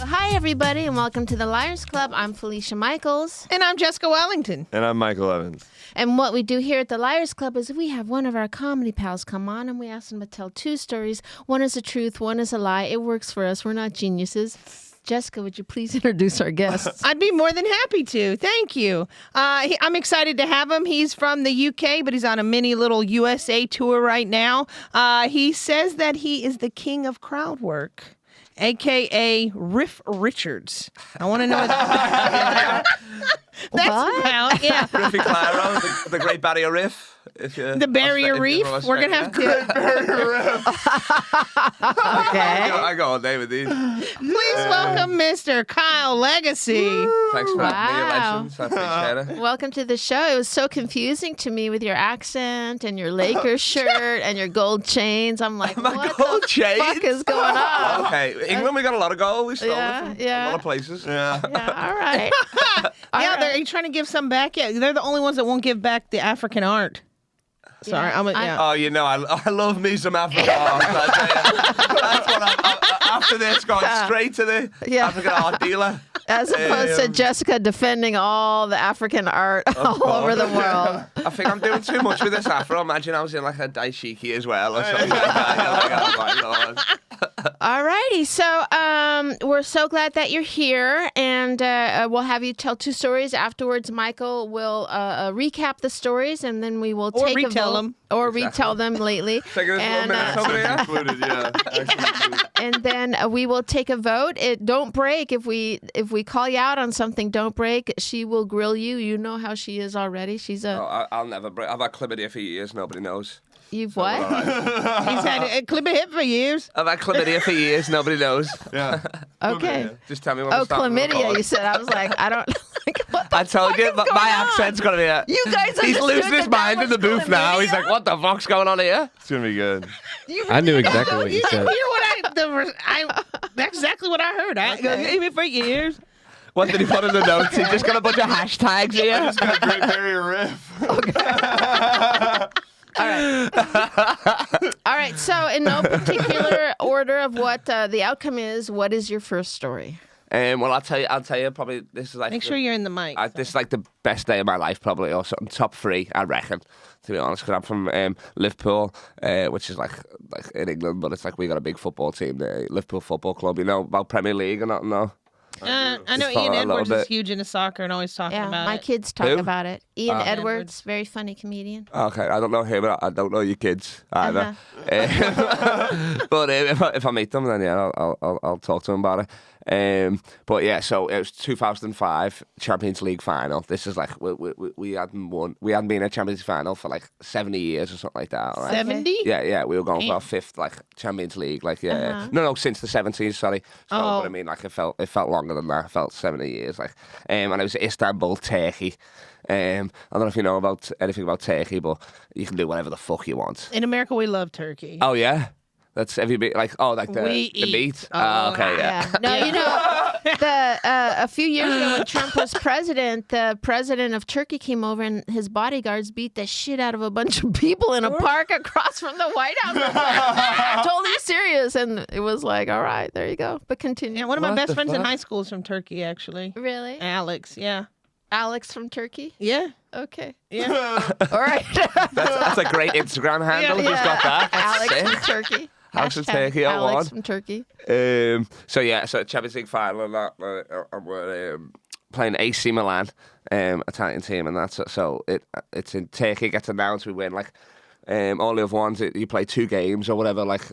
Hi, everybody, and welcome to the Liars Club. I'm Felicia Michaels. And I'm Jessica Wellington. And I'm Michael Evans. And what we do here at the Liars Club is we have one of our comedy pals come on, and we ask them to tell two stories. One is the truth, one is a lie. It works for us. We're not geniuses. Jessica, would you please introduce our guests? I'd be more than happy to. Thank you. I'm excited to have him. He's from the UK, but he's on a mini little USA tour right now. He says that he is the king of crowd work, a.k.a. Riff Richards. I want to know what that's about. Yeah. Riffy Claro, the Great Barrier Reef. The Barrier Reef. We're going to have to... Okay. I go all day with these. Please welcome Mr. Kyle Legacy. Thanks for having me, legends. I appreciate it. Welcome to the show. It was so confusing to me with your accent and your Lakers shirt and your gold chains. I'm like, My what gold the chains? fuck is going on? Okay, England, we got a lot of gold. We stole Yeah, it from yeah. a lot of places. Yeah, all right. All Yeah, right. are you trying to give some back? Yeah, they're the only ones that won't give back the African art. Sorry, Yeah, Oh, you know, I love me some African art. I tell you. That's what after this, going straight to the African art dealer. As opposed to Jessica defending all the African art all over the world. I think I'm doing too much with this afro. Imagine I was in like a daishiki as well or something like that. Like, oh my Lord. All righty. So we're so glad that you're here, and we'll have you tell two stories. Afterwards, Michael will recap the stories, and then we will take retell a vote. them. Or retell them lately. Taking us And, 1 minute over there. Included, yeah. Actually included. and then we will take a vote. Don't break. If we call you out on something, don't break. She will grill you. You know how she is already. She's a... Oh, I'll never break. I've had chlamydia for years. Nobody knows. You've what? He's had a clip of hip for years. I've had chlamydia for years. Nobody knows. Yeah. Okay. Just tell me when Oh, to start the chlamydia, record. you said. I was like, I don't... Like, what the I told fuck you, is my going on? accent's going to be a... You guys He's understood losing his that mind that in the was booth now. He's chlamydia? like, what the fuck's going on here? It's going to be good. I knew exactly what you You said. hear what that's exactly what I heard. I go, even for years. What did he put in the notes? He just got a bunch of hashtags here. Just got a Great Barrier Reef. All right. So, in no particular order of what the outcome is, what is your first story? Well, I'll tell you, probably this is like... Make sure you're in the mic. This is like the best day of my life, probably, or something. Top 3, I reckon, to be honest, because I'm from Liverpool, which is like in England, but it's like we got a big football team there, Liverpool Football Club. You know about Premier League or not? No. I know Just follow Ian a little Edwards is bit. huge into soccer and always talking Yeah, about my it. kids talk Who? about it. Ian Oh. Edwards, very funny comedian. Okay, I don't know him. I don't know your kids either. Uh-huh. But if I meet them, then yeah, I'll talk to them about it. But yeah, so it was 2005 Champions League final. This is like we hadn't won. We hadn't been in a Champions League final for like 70 years or something like that. Right? 70? Yeah, we were going for Damn. our 5th like Champions League. Like no, since the 70s. Sorry. So, Oh. but I mean, like it felt longer than that. It felt 70 years. Like, and it was Istanbul, Turkey. I don't know if you know about anything about Turkey, but you can do whatever the fuck you want. In America, we love turkey. Oh yeah. Have you been like the We the eat meat? a Okay, yeah. No, you know, a few years ago when Trump was president, the president of Turkey came over and his bodyguards beat the shit out of a bunch of people in a park across from the White House. Totally serious. And it was like, all right, there you go. But continue. Yeah, one of my What best the friends in fuck? high school is from Turkey, actually. Really? Alex, yeah. Alex from Turkey? Yeah. Okay. Yeah. All right. That's a great Instagram handle. Yeah. Who's got that? That's Alex sick. from Turkey. Alex from Hashtag Turkey, I Alex won. from Turkey. So Champions League final and that, and we're playing AC Milan, Italian team, and that's so it's in Turkey. It gets announced, we win like all the other ones. You play 2 games or whatever, like.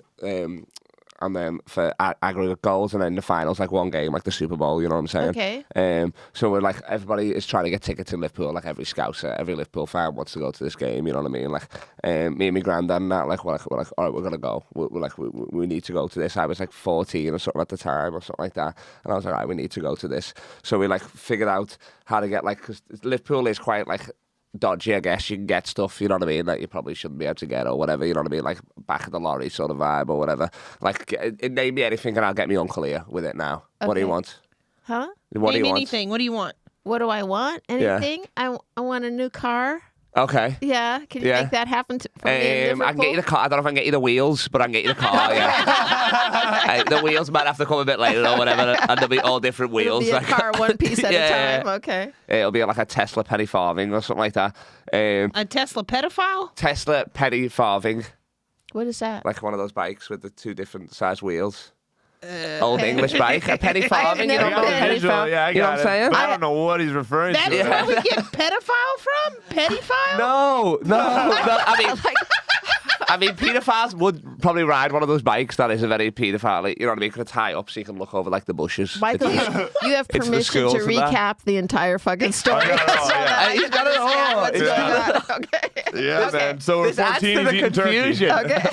And then for aggregate goals, and then the finals like 1 game, like the Super Bowl. You know what I'm saying? Okay. So we're like everybody is trying to get tickets in Liverpool. Like every scouser, every Liverpool fan wants to go to this game. You know what I mean? Like me and my granddad and that. Like we're like, all right, we're gonna go. We need to go to this. I was like 14 or something at the time, or something like that. And I was like, all right, we need to go to this. So we like figured out how to get because Liverpool is quite like dodgy, I guess. You can get stuff, you know what I mean, that you probably shouldn't be able to get or whatever, you know what I mean, like back of the lorry sort of vibe or whatever. Like, name me anything and I'll get me uncle here with it now. Okay. What do you want? Huh? What do Name you want? anything. What do you want? What do I want? Anything? I want a new car. Okay. Yeah, can you Yeah. make that happen for me in I can get you the car. I don't know if I can get you the wheels, but I can get you the car. Yeah. The wheels might have to come a bit later or whatever, and there'll be all different It'll wheels. be a car one piece at a time. Okay. It'll be like a Tesla penny farthing or something like that. A Tesla pedophile? Tesla penny farthing, What is that? like one of those bikes with the 2 different size wheels. Old English bike, a penny farthing. You never know what been. a penny Visual, farthing? yeah, I You know got what I'm it. saying? But I don't know what he's referring That's to. where we get pedophile from? Pedophile? No. I mean, paedophiles would probably ride one of those bikes that is a very paedophile. You know what I mean? Could tie up so you can look over like the bushes. Michael, you have It's the permission schools to and that. recap the entire fucking story. I got it all, So yeah. that I He's can got it all. understand what's It's going on. Okay. Yeah, man. So we're This adds 14 to the eating confusion. turkey. Okay.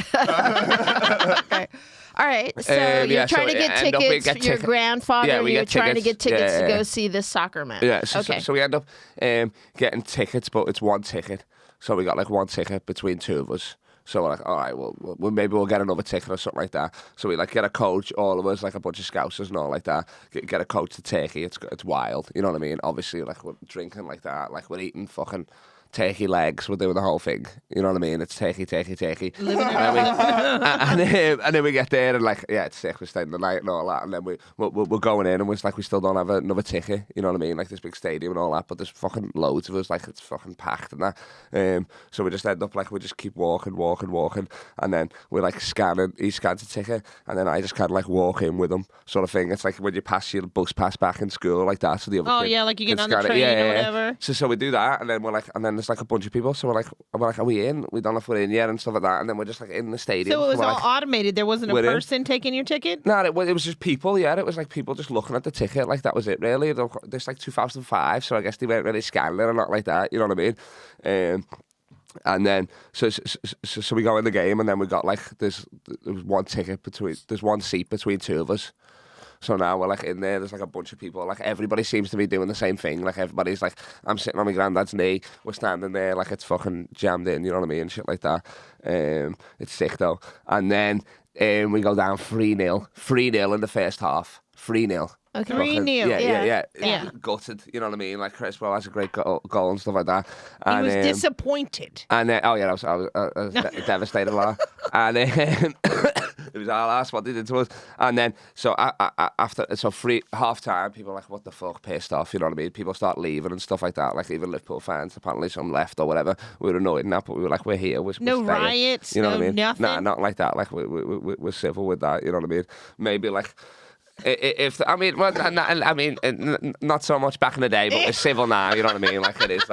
All right. So Yeah, you're so trying to we get end up- we tickets get for your ticket- grandfather. Yeah, we you're get trying to get tickets. tickets Yeah. to go see this soccer match. Yeah, so, Okay. so we end up getting tickets, but it's one ticket. So we got like one ticket between 2 of us. So we're like, all right, well, maybe we'll get another ticket or something like that. So we like get a coach, all of us, like a bunch of scousers and all like that. Get a coach to Turkey. It's wild, you know what I mean? Obviously, like we're drinking like that, like we're eating fucking turkey legs. We're doing the whole thing, you know what I mean? It's turkey. And then we get there and like, yeah, it's sick. We're staying the night and all that, and then we're going in and we're like, we still don't have another ticket, you know what I mean? Like this big stadium and all that, but there's fucking loads of us, like it's fucking packed and that. So we just end up like we just keep walking, and then we're like scanning. He scans a ticket, and then I just kind of like walk in with him, sort of thing. It's like when you pass your bus pass back in school, like that. So the other Oh, kid yeah, like you can get on the scan it. train or whatever. So we do that, and then we're like, and then there's like a bunch of people. So we're like, are we in? We don't know if we're in yet and stuff like that. And then we're just like in the stadium. So it was we're all like, automated. There wasn't a we're in. person taking your ticket? No, it was just people, yeah. It was like people just looking at the ticket, like that was it, really. This like 2005, so I guess they weren't really scanning it or not like that, you know what I mean? And then, so we go in the game, and then we got like, there was one seat between 2 of us. So now we're like in there, there's like a bunch of people, like everybody seems to be doing the same thing. Like everybody's like, I'm sitting on my granddad's knee, we're standing there like it's fucking jammed in, you know what I mean? Shit like that. It's sick though. And then we go down 3-0. 3-0 in the first half. 3-0. Okay. 3-0. Yeah. Gutted, you know what I mean? Like Chris Well has a great goal and stuff like that. And, He was disappointed. And oh yeah, I was devastated, Laura. And it was our last what they did to us. And then so after half time, people are like, what the fuck, pissed off, you know what I mean? People start leaving and stuff like that. Like even Liverpool fans, apparently some left or whatever. We were annoyed in that, but we were like, we're here. We're No staying. riots, You know no what I mean? nothing? Nah, not like that. Like we're civil with that. You know what I mean? Maybe like. If I mean, well, not so much back in the day, but it's civil now. You know what I mean? Like it is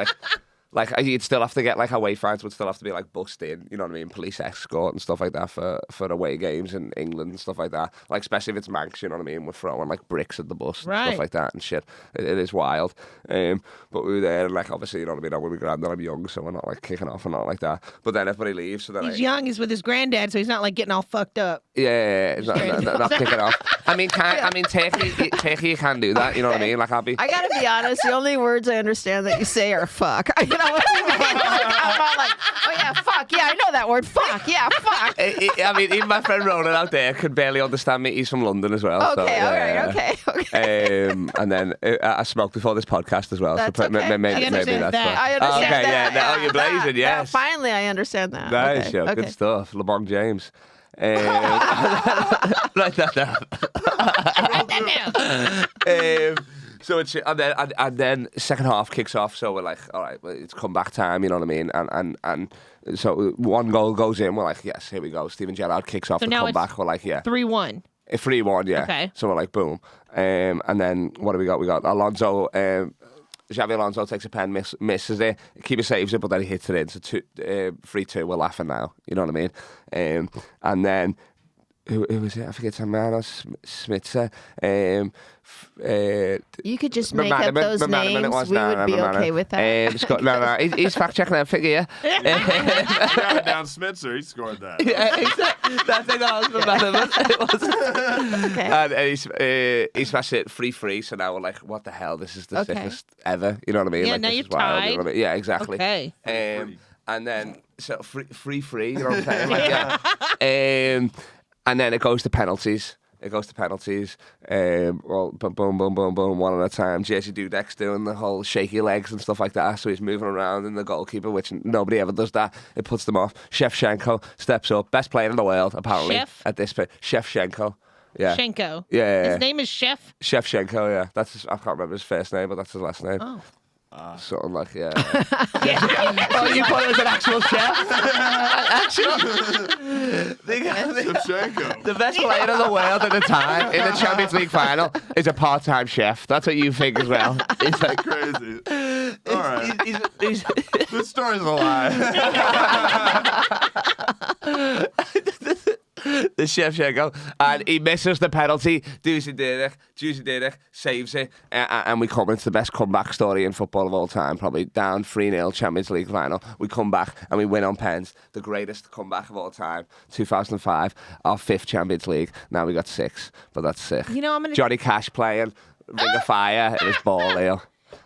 like you'd still have to get like away fines would still have to be like bussed in. You know what I mean? Police escort and stuff like that for away games in England and stuff like that. Like especially if it's Manx, you know what I mean? We're throwing like bricks at the bus and Right. stuff like that and shit. It is wild. But we were there and like obviously you know what I mean. I'm with my granddad, I'm young, so we're not like kicking off and not like that. But then everybody leaves, so then He's young. He's with his granddad, so he's not like getting all fucked up. yeah, it's not kicking off. I mean, Turkey, you can do that. You know what I mean? Like I'll be. I gotta be honest. The only words I understand that you say are "fuck." You know what I mean? I'm not like, oh yeah, fuck. Yeah, I know that word. Fuck. Yeah, fuck. I mean, even my friend Ronan out there can barely understand me. He's from London as well. Okay, so, all yeah. right, okay. And then I smoked before this podcast as well. That's so okay. maybe He understands that's that. why. I understand okay, that. yeah. Oh, you're blazing, Yeah, yes. finally, I understand that. Nice, okay. yo, okay. good stuff. LeBron James. Write that down. So it's and then second half kicks off. So we're like, all right, well, it's comeback time. You know what I mean? And so one goal goes in. We're like, yes, here we go. Steven Gerrard kicks off So the now comeback. We're like, yeah, 3-1. 3-1, yeah. Okay. So we're like, boom. And then what do we got? We got Alonso. Xavi Alonso takes a pen, misses it. Keeper saves it, but then he hits it in. So 3-2. We're laughing now. You know what I mean? And then who was it? I forget. Samano Smitzer. You could just make up those names. We would be okay with that. No, he's fact checking that figure. Got it down Smitzer. He scored that. Yeah, exactly. That's like And he smashed it 3-3. So now we're like, what the hell? This is the sickest ever. You know what I mean? Yeah, like, now this you're is wild, you know tied. what I mean? Yeah, exactly. Okay. And then so 3-3. You know what I'm saying? Like, yeah. And then it goes to penalties. It goes to penalties. Well, boom, boom, boom, boom, boom, one at a time. Jersey Dudek's doing the whole shaky legs and stuff like that. So he's moving around in the goalkeeper, which nobody ever does that. It puts them off. Shevchenko steps up. Best player in the world, apparently. Chef? At this point. Shevchenko. Yeah. Shenko. Yeah. His name is Chef. Shevchenko, yeah. I can't remember his first name, but that's his last name. Oh. Something like, yeah. Oh, you thought it was an actual chef? Shevchenko. The best player in the world at the time in the Champions League final is a part-time chef. That's what you think as well. It's like Crazy. All right. he's This story's a lie. the Shevchenko, and he misses the penalty. Juicy Dudek saves it, and we come into the best comeback story in football of all time, probably down 3-0 Champions League final. We come back and we win on pens, the greatest comeback of all time, 2005, our 5th Champions League. Now we got 6, but that's sick. You know, I'm gonna. Johnny Cash playing, Ring of Fire, it was ball here.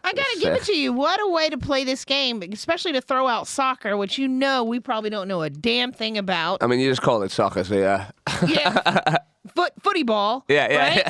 I gotta give it to you. What a way to play this game, especially to throw out soccer, which we probably don't know a damn thing about. I mean, you just call it soccer, so yeah. Yeah, footy ball. Yeah. Right?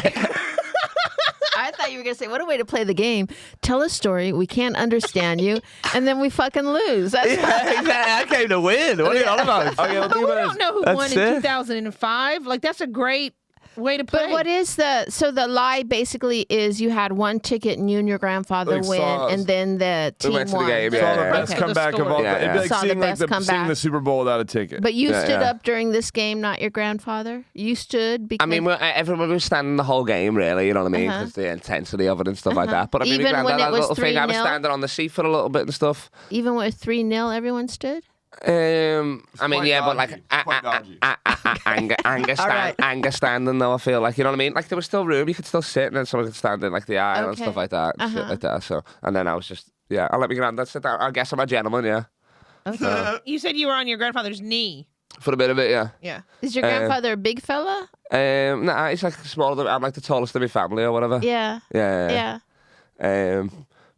I thought you were going to say, what a way to play the game. Tell a story. We can't understand you. And then we fucking lose. That's Exactly. I came to win. What are you on about? Okay, well, But we don't know who That's won in it. 2005. Like, that's a great way to play. But what is the lie basically is you had one ticket and you and your grandfather Like win, saw- and then the team went to the won. game, Saw yeah, the yeah. best Okay. comeback The of all. story. Yeah, It'd be yeah. like Saw the seeing best seeing comeback. the Super Bowl without a ticket. But you Yeah, stood yeah. up during this game, not your grandfather. You stood because I mean, everyone was standing the whole game, really, you know what I mean? Uh-huh. Because the intensity of it and stuff like that. But I mean, Even my when granddad it had a was little thing. I was 3-0? standing on the seat for a little bit and stuff. even with 3-0, everyone stood. I mean, quite yeah, but dodgy. like Quite dodgy. anger standing though. I feel like, you know what I mean. Like there was still room. You could still sit, and then someone could stand in like the aisle and Okay. stuff like that, and shit like that. So, and then I was just, yeah, I'll let my granddad sit down. I guess I'm a gentleman, yeah, Okay. You said you were on your grandfather's knee. for a bit of it, yeah. Yeah. Is your grandfather a big fella? Nah, he's like smaller than I'm like the tallest in my family or whatever. Yeah. Yeah. Yeah.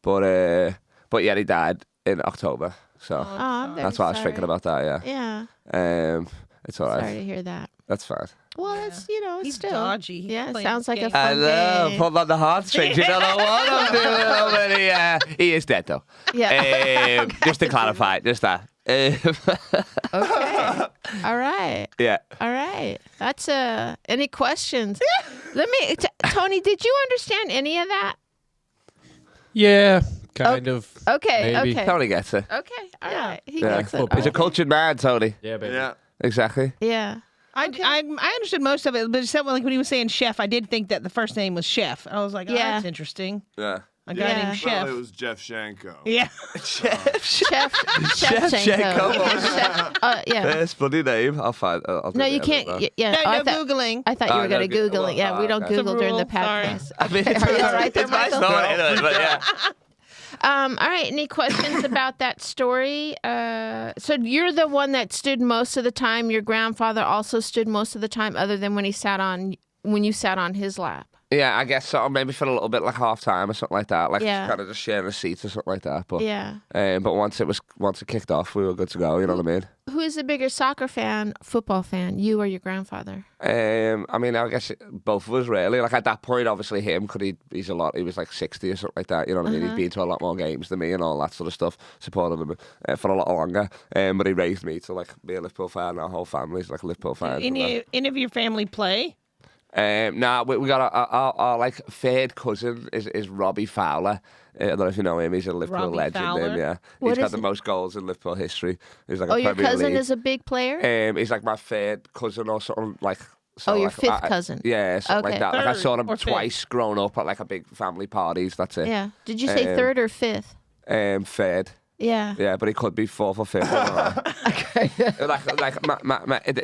But yeah, he died in October, so Oh, I'm very that's why I was sorry. thinking about that. Yeah. Yeah. It's all right. Sorry to hear that. That's fine. Well, it's He's still dodgy. He's Yeah, playing sounds this like a game. fun I know, game. pull on the heartstrings. You don't know what I'm doing. But he is dead though. Yeah. Just to clarify, just that. Okay. All right. Yeah. All right. That's any questions? Let me Tony, did you understand any of that? Yeah, kind of. Okay. Maybe. Okay. Tony gets it. Okay. All right. He Yeah. gets it. Football. He's a cultured man, Tony. Yeah, baby. Yeah. Exactly. Yeah. I understood most of it, but except like when he was saying chef, I did think that the first name was Chef. I was like, oh, Yeah. that's interesting. Yeah. A guy Yeah. named Chef. Well, it was Jeff Shanko. Yeah. Chef Shevchenko. Yeah. That's a funny name. I'll find. I'll No, do you the can't. edit, Yeah. No, Oh, I no thought, Googling. I thought you Oh, were no, going to Google. Google it. Yeah, we don't Okay. Google during the It's a rule. Sorry. podcast. I mean, Okay. Are you all right there, it's my Michael? story, anyway, but yeah. All right. Any questions about that story? So you're the one that stood most of the time. Your grandfather also stood most of the time, other than when you sat on his lap. Yeah, I guess so. Maybe for a little bit, like half time or something like that. Like Yeah. kind of just sharing a seat or something like that. But Yeah. but once it kicked off, we were good to go. You know what I mean? Who is the bigger soccer fan, football fan, you or your grandfather? I mean, I guess both of us really. Like at that point, obviously him, because he was like 60 or something like that. You know what I mean? He'd been to a lot more games than me and all that sort of stuff. Supported him for a lot longer. But he raised me to like be a Liverpool fan. Our whole family's like Liverpool fans. Any of your family play? Nah, we got our like third cousin is Robbie Fowler. I don't know if you know him. He's a Liverpool Robbie legend. Fowler? Yeah, What he's got is the it? most goals in Liverpool history. He's like Oh, a your Premier cousin League. is a big player? He's like my third cousin or something like. So Oh, your like, fifth cousin. Yeah, something Okay. like that. Like I Third saw him or fifth? twice growing up at like a big family parties. That's it. Yeah. Did you say third or fifth? Third. Yeah. Yeah, but he could be fourth or fifth. Okay.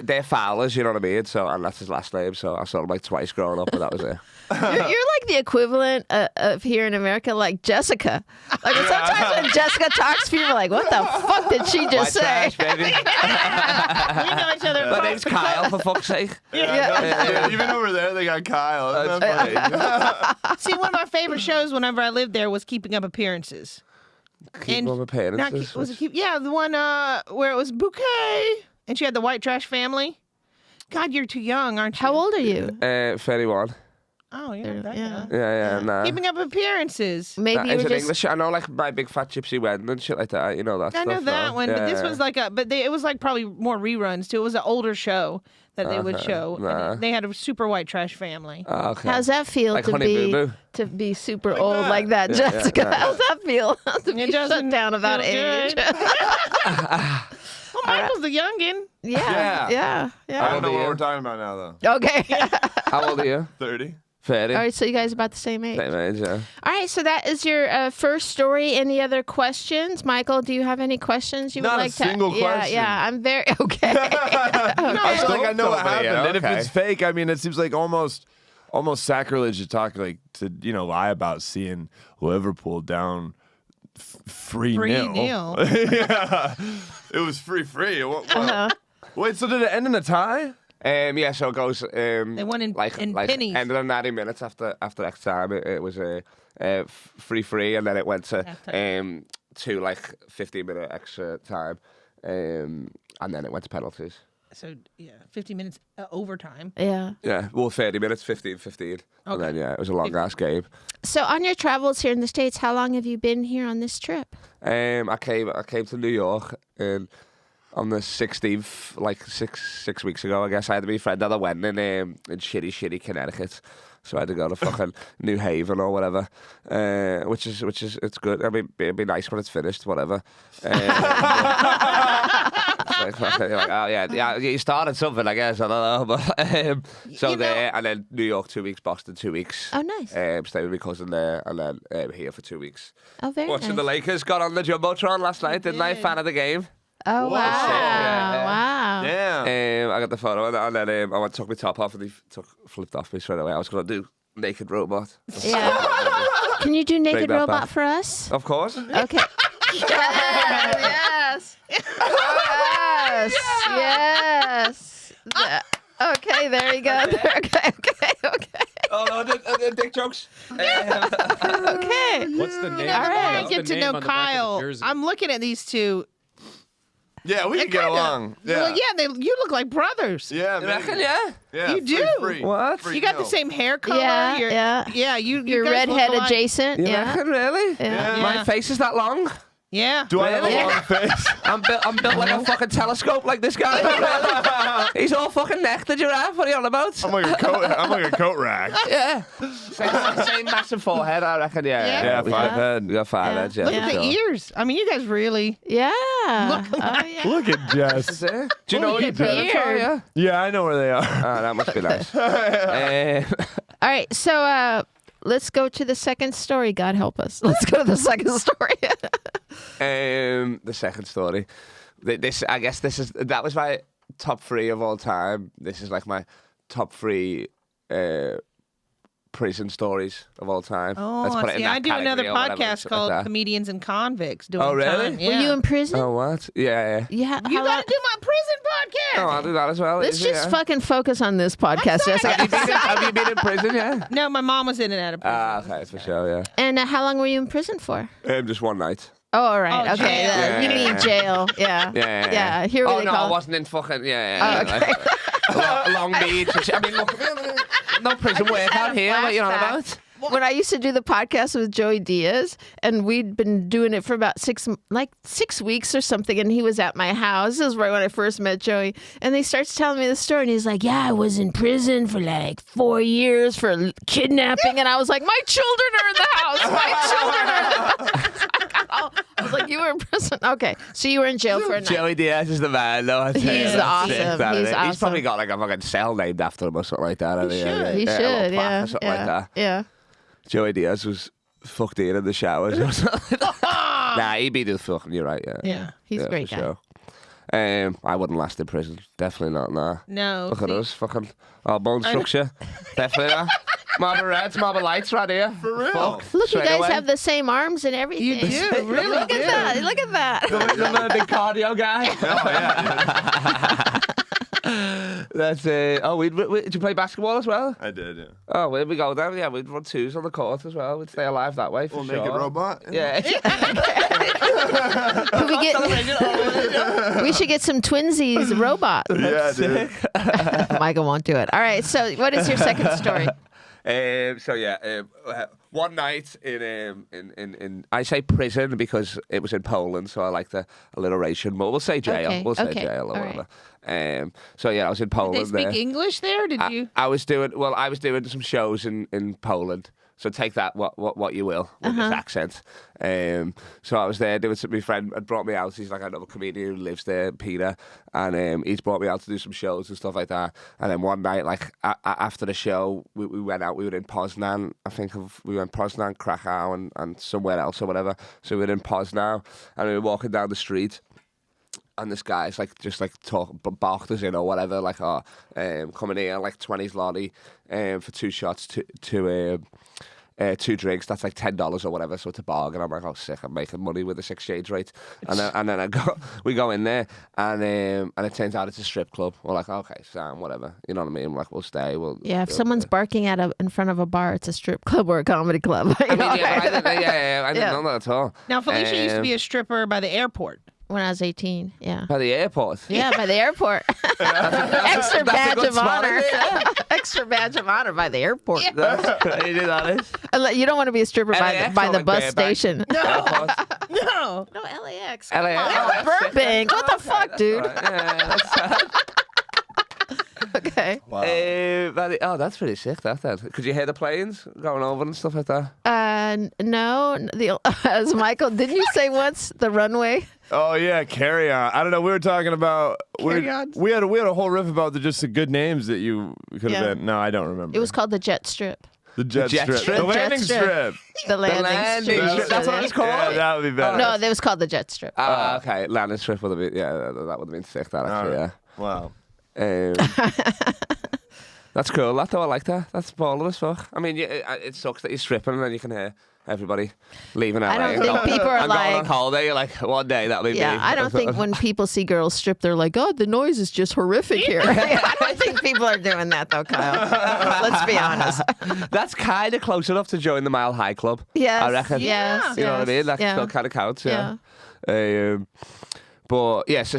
They're Fowlers, you know what I mean? So, and that's his last name. So I saw him like twice growing up, but that was it. You're like the equivalent of here in America, like Jessica. Like sometimes when Jessica talks, people are like, "What the fuck did she just say?" White trash, baby. We know each other. My name's Kyle, for fuck's sake. Yeah, even over there, they got Kyle. Isn't that funny? See, one of my favorite shows whenever I lived there was Keeping Up Appearances. Keep on my parents. Not was it yeah, the one where it was Bouquet and she had the white trash family. God, you're too young, aren't you? How old are you? 31. Oh, you're not that Yeah. young. Yeah, nah. Keeping up appearances. Maybe you Is were it just. English? I know, like, My Big Fat Gypsy Wedding and shit like that. You know that I stuff. know that no? one, but this was like it was like probably more reruns too. It was an older show that they would show. And Nah. they had a super white trash family. Oh, okay. How's that feel Like to Honey be Boo Boo? to be super old like that, Jessica? yeah. How's that feel? To be shut doesn't down about feel age. good. Well, Michael's the youngin. Yeah. I don't know are what you? we're talking about now, though. Okay. How old are you? 30. 30. All right, so you guys about the same age. Same age, yeah. All right, so that is your first story. Any other questions, Michael? Do you have any questions you Not would a like to? single question. Yeah, I'm very okay. I feel like I know what Somebody, happened, and if okay. it's fake, I mean, it seems like almost sacrilege to talk to lie about seeing Liverpool down 3-0. 3-0. Yeah, it was free. Wait, so did it end in a tie? Yeah, so it goes. They won in pennies. Ended in 90 minutes after extra time. It was a 3-3, and then it went to like 15-minute extra time, and then it went to penalties. So, 50 minutes overtime. Yeah. Yeah, well, 30 minutes, 15, and then it was a long ass game. So on your travels here in the States, how long have you been here on this trip? I came to New York on the 16th, like six weeks ago, I guess. I had to be friend at a wedding in shitty Connecticut. So I had to go to fucking New Haven or whatever, which is it's good. I mean, it'd be nice when it's finished, whatever. It's like, oh yeah, you started something, I guess. I don't know, but so there, and then New York 2 weeks, Boston 2 weeks. Oh, nice. Stayed with my cousin there, and then here for 2 weeks. Oh, very Watching nice. the Lakers, got on the jumbotron last night, didn't I? Fan of the game. Oh, wow. Yeah. Wow. Yeah. I got the photo, and then I took my top off, and he flipped off me straight away. I was going to do Naked Robot. Yeah. Can you do Naked that Robot back. for us? Of course. Okay. Yes. Yes. Okay, there you go. Okay. Oh no, dick jokes. Okay. What's the name? All right, What's get the to name know on the back of the Kyle. jersey? I'm looking at these two. Yeah, we can get kinda- along. Yeah. Well, yeah, you look like brothers. Yeah, You maybe. reckon, yeah? Yeah, You do. free. What? Free You got the no. same hair color. Yeah, You're, yeah. Yeah, you You're guys look redhead alike. adjacent. You Yeah. reckon, really? Yeah. Yeah. My face is that long? Yeah. Do I have a Really? long face? I'm built like a fucking telescope like this guy. Really? He's all fucking neck, the giraffe. What are you on about? I'm like a coat rack. Yeah. Same massive forehead, I reckon, yeah. Yeah, we 5 got- head. We got 5 Yeah. heads, yeah. Look for at the sure. ears. I mean, you guys really. Yeah. Oh, yeah. Look at Jess. Is it? Do you know Look where at your parents are, beard. yeah? Yeah, I know where they are. Oh, that must be nice. All right, so let's go to the second story. God help us. Let's go to the second story. The second story. I guess that was my top 3 of all time. This is like my top 3 prison stories of all time. Oh, Let's put it in see, that I do another category or whatever, podcast something like called that. Comedians and Convicts. Doing Oh, really? time. Yeah. Were you in prison? Oh, what? Yeah. Yeah. You how got long- to do my prison podcast. Oh, I'll do that as well. Let's Is it, just yeah? fucking focus on this podcast, Jessica. Have you been in prison, yeah? No, my mom was in and out of prison. Ah, okay, for sure, yeah. And how long were you in prison for? Just one night. Oh, all right. Oh, Okay. jail. You mean jail. Yeah. Yeah. Here Oh, we no, go. I wasn't in fucking, yeah. Long Beach. I mean, look, no prison work out here, what you know about? When I used to do the podcast with Joey Diaz, and we'd been doing it for about 6 weeks or something, and he was at my house. This is right when I first met Joey, and he starts telling me the story, and he's like, "Yeah, I was in prison for like 4 years for kidnapping," and I was like, "My children are in the house. My children are in the house." I was like, "You were in prison? Okay, so you were in jail for a night." Joey Diaz is the man, though. I tell you. He's That's awesome. sick, that, He's isn't it? awesome. He's probably got like a fucking cell named after him or something like that. He should. He a little should. plaque Yeah. or something Yeah. like that. Yeah. Joey Diaz was fucked in the showers or something. Nah, he'd be the fucking. You're right. Yeah. Yeah. He's a great for guy. Sure. I wouldn't last in prison. Definitely not. Nah. No. Look at see, us, fucking our bone structure. Definitely not. Marble reds, marble lights right here. For real? Fuck. Look, you Straight guys away. have the same arms and everything. You do, really Look do. at that. Look at that. The big cardio guy. Oh, yeah. That's did you play basketball as well? I did, yeah. Oh, where we go then? Yeah, we'd run twos on the court as well. We'd stay alive that way for We'll sure. make a robot. Yeah. Could we we should get some twinsies robots. Yeah, dude. Michael won't do it. All right. So, what is your second story? One night in I say prison because it was in Poland, so I like the alliteration. But we'll say jail. Okay, We'll say okay, jail or all whatever. I was in Poland. They speak there. English there? Did you? I was doing some shows in Poland. So take that what you will with this accent. So I was there doing something. My friend had brought me out. He's like another comedian who lives there, Peter, and he's brought me out to do some shows and stuff like that. And then one night, like after the show, we went out. We were in Poznan. We went Poznan, Krakow, and somewhere else or whatever. So we were in Poznan, and we were walking down the street. And this guy's barked us in or whatever, coming here, like 20s lottie for 2 shots, two drinks, that's like $10 or whatever, so it's a bargain. I'm like, oh, sick, I'm making money with this exchange rate. And then we go in there, and it turns out it's a strip club. We're like, okay, Sam, whatever, you know what I mean? Like, we'll stay. If someone's barking in front of a bar, it's a strip club or a comedy club. I didn't know that at all. Now, Felicia used to be a stripper by the airport. When I was 18, yeah. By the airport? Yeah, by the airport. Extra badge of honor. Yeah. Extra badge of honor by the airport. Yeah. That's crazy, that is. You don't want to be a stripper by the bus station. No. No, LAX. LAX. Oh, Burbank. What the fuck, dude? Okay. Wow. That's pretty sick, that then. Could you hear the planes going over and stuff like that? No. As Michael, didn't you say once the runway? Oh yeah, Carry On. I don't know. We were talking about Carry On? We had a whole riff about just the good names that you could have been. No, I don't remember. It was called the Jet Strip. the jet strip. strip? The The landing jet strip. strip. The landing strip. That's what it's called? Yeah, that would be better. No, it was called the Jet Strip. Okay, landing strip would have been, that would have been sick, that actually, All right. Wow. yeah. That's cool. I like that. That's baller as fuck. I mean, it sucks that you're stripping and then you can hear everybody leaving LA. I don't think people are I'm going on like... holiday. You're like, one day that'll be me. Yeah, I don't think when people see girls strip, they're like, oh, the noise is just horrific here. I don't think people are doing that, though, Kyle. Let's be honest. That's kind of close enough to join the Mile High Club. Yes, I reckon. yes, You know what I mean? That yeah. still kind of counts, yeah. But yeah, so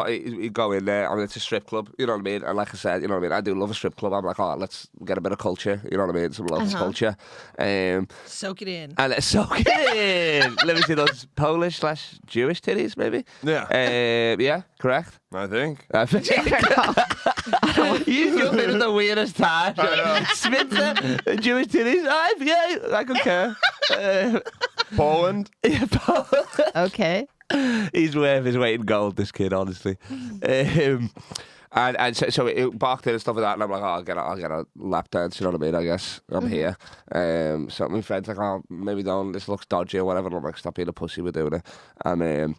you go in there. I mean, it's a strip club. You know what I mean? And like I said, you know what I mean. I do love a strip club. I'm like, oh, let's get a bit of culture. You know what I mean? Some local culture. Soak it in. And let's soak it in. Let me see those Polish/Jewish titties, maybe. Yeah. Yeah, correct. I think. You jump in at the weirdest time. Spitzer, Jewish titties. I could care. Poland. Yeah, Okay. He's worth his weight in gold, this kid, honestly. And so it barked in and stuff like that, and I'm like, oh, I'll get a lap dance, you know what I mean? I guess I'm here. So my friend's like, oh, maybe don't, this looks dodgy or whatever. And I'm like, stop being a pussy, we're doing it. And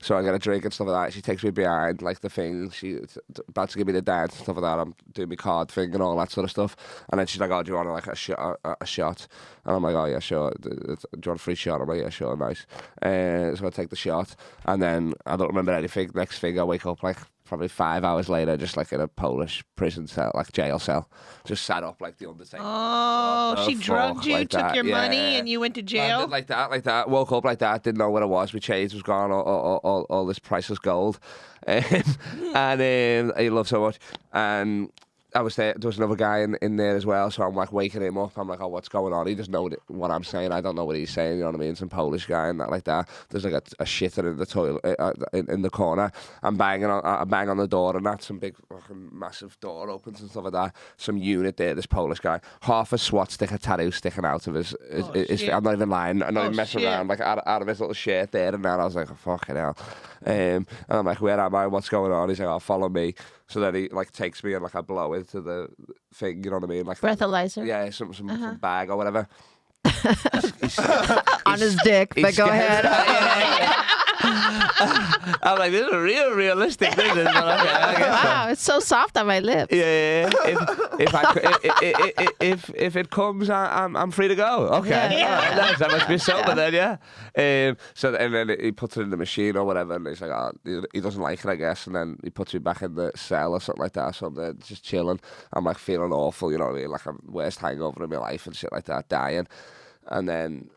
so I get a drink and stuff like that. She takes me behind, like the thing. She's about to give me the dance and stuff like that. I'm doing my card thing and all that sort of stuff. And then she's like, oh, do you want like a shot? And I'm like, oh yeah, sure. Do you want a free shot? I'm like, yeah, sure, nice. So I take the shot, and then I don't remember anything. Next thing, I wake up like probably 5 hours later, just like in a Polish prison cell, like jail cell, just sat up like the Undertaker. Oh, she drugged you, like took that, your yeah. money, and you went to jail? Like that. Woke up like that, didn't know what it was. My chains was gone, all this priceless gold. And I love so much. And I was there was another guy in there as well, so I'm like waking him up. I'm like, oh, what's going on? He doesn't know what I'm saying. I don't know what he's saying, you know what I mean? Some Polish guy and that like that. There's like a shitter in the toilet in the corner. I bang on the door, and that's some big fucking massive door opens and stuff like that. Some unit there, this Polish guy, half a SWAT sticker tattoo sticking out of his I'm not even lying. I'm not even messing around. Like out of his little shirt there and that. I was like, oh, fucking hell. And I'm like, where am I? What's going on? He's like, oh, follow me. So then he like takes me and like I blow into the thing, you know what I mean? Like Breathalyzer? Yeah, some bag or whatever. On his dick, but go ahead. I'm like, this is a realistic thing. This, but okay, I guess so. Wow, it's so soft on my lips. Yeah. If it comes, I'm free to go. Okay. Yeah. All right, nice. I must be sober then, yeah. And then he puts it in the machine or whatever, and he's like, oh, he doesn't like it, I guess. And then he puts me back in the cell or something like that. So I'm there just chilling. I'm like feeling awful, you know what I mean? Like I'm worst hangover in my life and shit like that, dying. And then,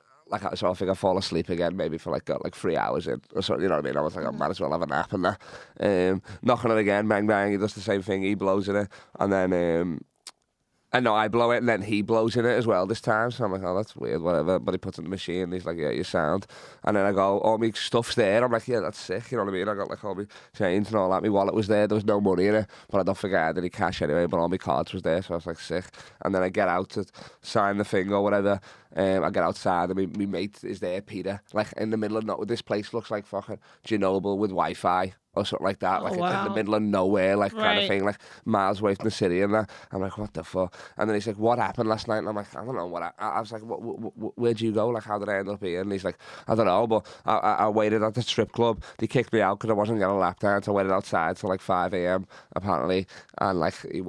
so I think I fall asleep again, maybe for like 3 hours in or something, you know what I mean? I was like, I might as well have a nap and that. Knocking it again, bang, bang, he does the same thing, he blows in it. And then, I know I blow it, and then he blows in it as well this time. So I'm like, oh, that's weird, whatever. But he puts it in the machine, and he's like, yeah, you sound. And then I go, all my stuff's there. I'm like, yeah, that's sick, you know what I mean? I got like all my chains and all that. My wallet was there. There was no money in it, but I don't think I had any cash anyway. But all my cards was there, so I was like, sick. And then I get out to sign the thing or whatever. I get outside, and my mate is there, Peter, like in the middle of nowhere. This place looks like fucking Chernobyl with Wi-Fi. Or something like that, like in the middle of nowhere, like kind of thing, like miles away from the city and that. I'm like, what the fuck? And then he's like, what happened last night? And I'm like, I don't know what. I was like, where'd you go? Like, how did I end up here? And he's like, I don't know, but I waited at the strip club. They kicked me out because I wasn't getting a lap dance. I waited outside till like 5 a.m. apparently, and like he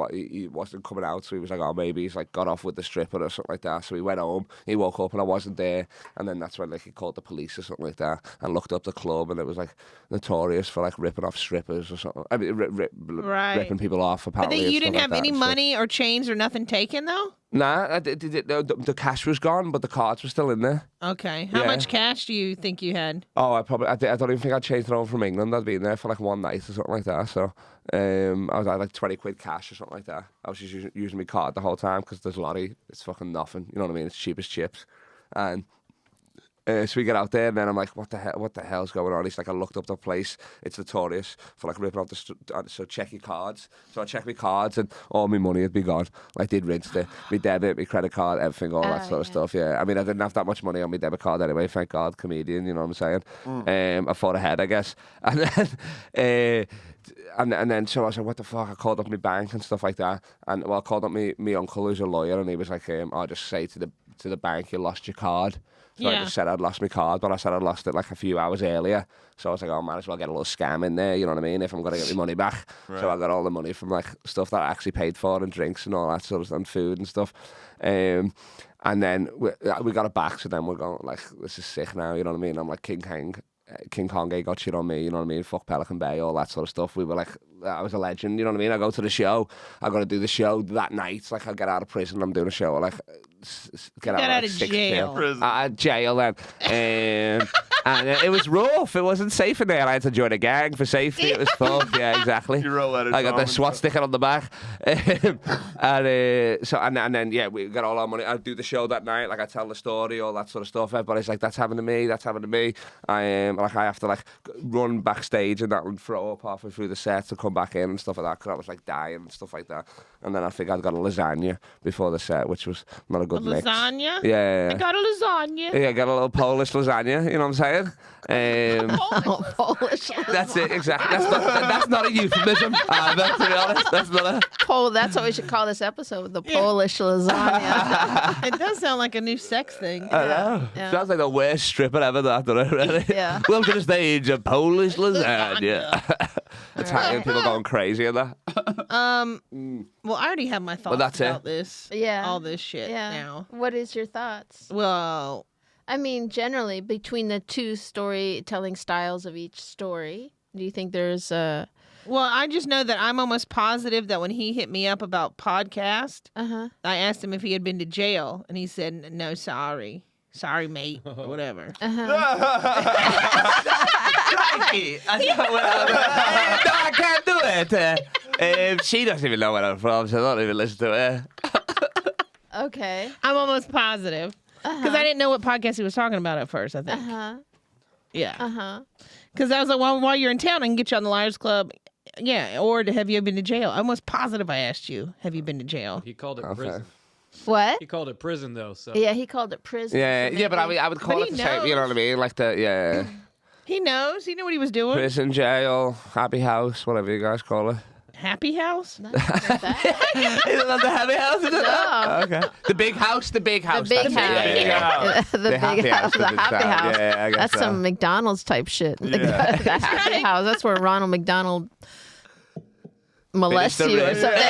wasn't coming out, so he was like, oh, maybe he's like got off with the stripper or something like that. So he went home. He woke up and I wasn't there, and then that's when like he called the police or something like that and looked up the club, and it was like notorious for like ripping off strippers or something. I mean, ripping people off apparently. But you didn't like have any money or chains or nothing taken though? Nah, the cash was gone, but the cards were still in there. Okay. How much cash do you think you had? Oh, I don't even think I changed it over from England. I'd been there for like one night or something like that. So I had like 20 quid cash or something like that. I was just using my card the whole time because there's lorry. It's fucking nothing. You know what I mean? It's cheap as chips. And so we get out there, and then I'm like, what the hell's going on? He's like, I looked up the place. It's notorious for like ripping off so check your cards. So I checked my cards, and all my money had been gone. Like they'd rinsed it. My debit, my credit card, everything, all that sort of stuff. Yeah. I mean, I didn't have that much money on my debit card anyway. Thank God, comedian. You know what I'm saying? I thought ahead, I guess. And then. And then so I was like, what the fuck? I called up my bank and stuff like that. And well, I called up my uncle who's a lawyer, and he was like, I'll just say to the bank, you lost your card. So I just said I'd lost my card, but I said I'd lost it like a few hours earlier. So I was like, I might as well get a little scam in there, you know what I mean, if I'm going to get my money back. Right. So I got all the money from like stuff that I actually paid for and drinks and all that sort of stuff, and food and stuff. And then we got it back, so then we're going like, this is sick now, you know what I mean? I'm like, King Kong ain't got shit on me, you know what I mean? Fuck Pelican Bay, all that sort of stuff. We were like, I was a legend, you know what I mean? I go to the show, I got to do the show that night. Like, I get out of prison, I'm doing a show, like, get out of jail. Jail then. And it was rough. It wasn't safe in there. I had to join a gang for safety. It was fun. Yeah, exactly. I got the SWAT sticker on the back. And then, yeah, we got all our money. I do the show that night. Like, I tell the story, all that sort of stuff. Everybody's like, that's happened to me. That's happened to me. I have to, like, run backstage and that and throw up halfway through the set to come back in and stuff like that because I was, like, dying and stuff like that. And then I think I'd got a lasagna before the set, which was not a good mix. Lasagna? Yeah. I got a lasagna. Yeah, I got a little Polish lasagna, you know what I'm saying? Polish. That's it, exactly. That's not a euphemism. To be honest, that's not a... That's what we should call this episode, the Polish lasagna. It does sound like a new sex thing. I know. Yeah. Sounds like the worst stripper ever that I've done it, really. Yeah. Welcome to the stage, a Polish lasagna. Italian people going crazy in that. Well, I already have my thoughts about this. Yeah. All this shit now. What is your thoughts? Well, I mean, generally, between the two storytelling styles of each story, do you think there's a... Well, I just know that I'm almost positive that when he hit me up about podcast, I asked him if he had been to jail, and he said, no, sorry. Sorry, mate. Or whatever. I can't do it. She doesn't even know where I'm from, so I don't even listen to her. Okay. I'm almost positive. Because I didn't know what podcast he was talking about at first, I think. Yeah. Because I was like, well, while you're in town, I can get you on the Liars Club. Yeah. Or have you been to jail? I'm almost positive I asked you, have you been to jail? He called it prison. What? He called it prison, though. So Yeah, he called it prison. Yeah, but I would call it the same, you know what I mean? Like He knows. He knew what he was doing. Prison, jail, happy house, whatever you guys call it. Happy House? Not that. Is it not the happy house? Is it? No. Okay. The big house. The big house. The big that's it. house. Yeah. The happy big house. house The is in happy town. house. Yeah, I guess That's so. some McDonald's type shit. Yeah. The happy house. That's where Ronald McDonald molests Finish the you or race. something.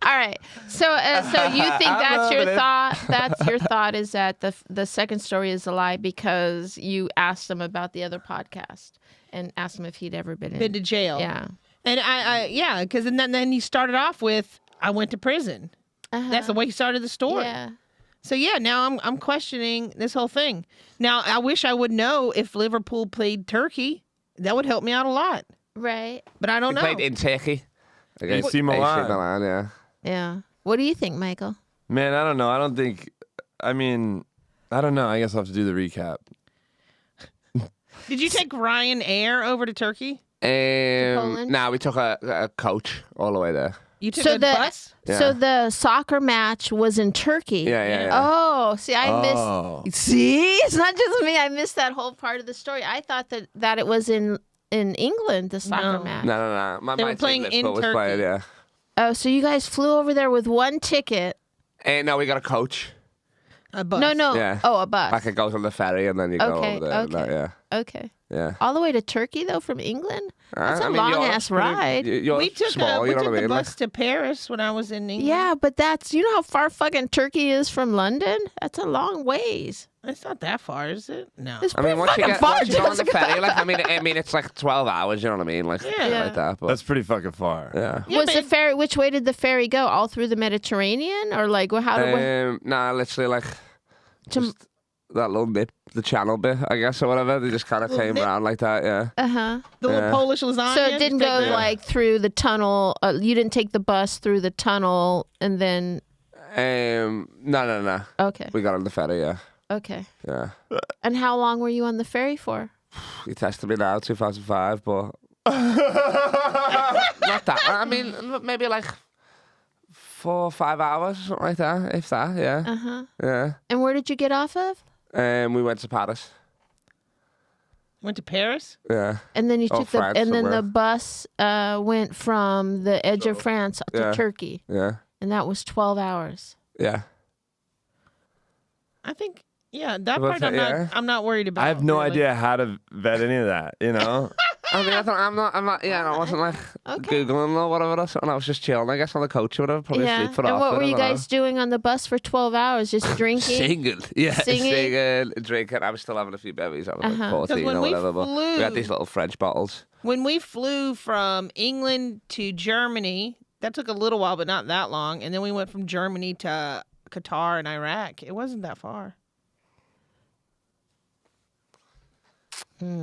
All right. So you think that's your thought? That's your thought is that the second story is a lie because you asked him about the other podcast and asked him if he'd ever been Been to jail. Yeah. And I because then he started off with, I went to prison. That's the way he started the story. Yeah. So yeah, now I'm questioning this whole thing. Now I wish I would know if Liverpool played Turkey. That would help me out a lot. Right. But I don't He know. played in Turkey. Against AC Milan. AC Milan, yeah. Yeah. What do you think, Michael? Man, I don't know. I don't think. I mean, I don't know. I guess I'll have to do the recap. Did you take Ryanair over to Turkey? Poland? Nah, we took a coach all the way there. You took So a the bus? so the soccer match was in Turkey. Yeah. Oh, see, I Oh. missed. See, it's not just me. I missed that whole part of the story. I thought that it was in England, the soccer No. match. No. My They were team playing in Liverpool was playing, Turkey. yeah. Oh, so you guys flew over there with one ticket? No, we got a coach. A bus. No. Yeah. Oh, a bus. Like it goes on the ferry and then you go Okay, over there. and okay. that, Okay. yeah. All the way to Turkey though from England? That's I a mean, long yours ass pretty- ride. Yours We took, small, we you know took what I the mean? bus to Paris when I was in England. Yeah, but you know how far fucking Turkey is from London? That's a long ways. It's not that far, is it? No. It's I mean, pretty once you fucking get far. once you go on the Jessica. ferry, like I mean, it's like 12 hours. You know what I mean? Like Yeah. like that. But That's pretty fucking far. yeah. Yeah, Was but the ferry? Which way did the ferry go? All through the Mediterranean, or like how did? Nah, literally like To- just that little bit, the channel bit, I guess, or whatever. They just kind of Little came nip. around like that. Yeah. the little Yeah. Polish lasagna. So it didn't Just go take the- like through the tunnel. You didn't take the bus through the tunnel and then. No. Okay. We got on the ferry. Yeah. Okay. Yeah. And how long were you on the ferry for? He tested me now, 2005, but not that. I mean, maybe like 4 or 5 hours, something like that. If that, yeah. Uh huh. Yeah. And where did you get off of? We went to Paris. Went to Paris? Yeah. And then you Oh, took France and then somewhere. the bus went from the edge of France to Yeah. Turkey, Yeah. and that was 12 hours. Yeah. I think, yeah, that What's part that, I'm not worried about. I have no really. idea how to vet any of that. You know. I mean, I'm not, yeah, I wasn't like Okay. Googling or whatever or something. I was just chilling, I guess, on the coach or whatever, probably Yeah. asleep for And half what it, were I you don't know. guys doing on the bus for 12 hours? Just drinking? Singing. Yeah, Singing? singing, drinking. I was still having a few berries. I was like 14 when or we whatever, but we had flew- these little French bottles. When we flew from England to Germany, that took a little while, but not that long. And then we went from Germany to Qatar and Iraq. It wasn't that far.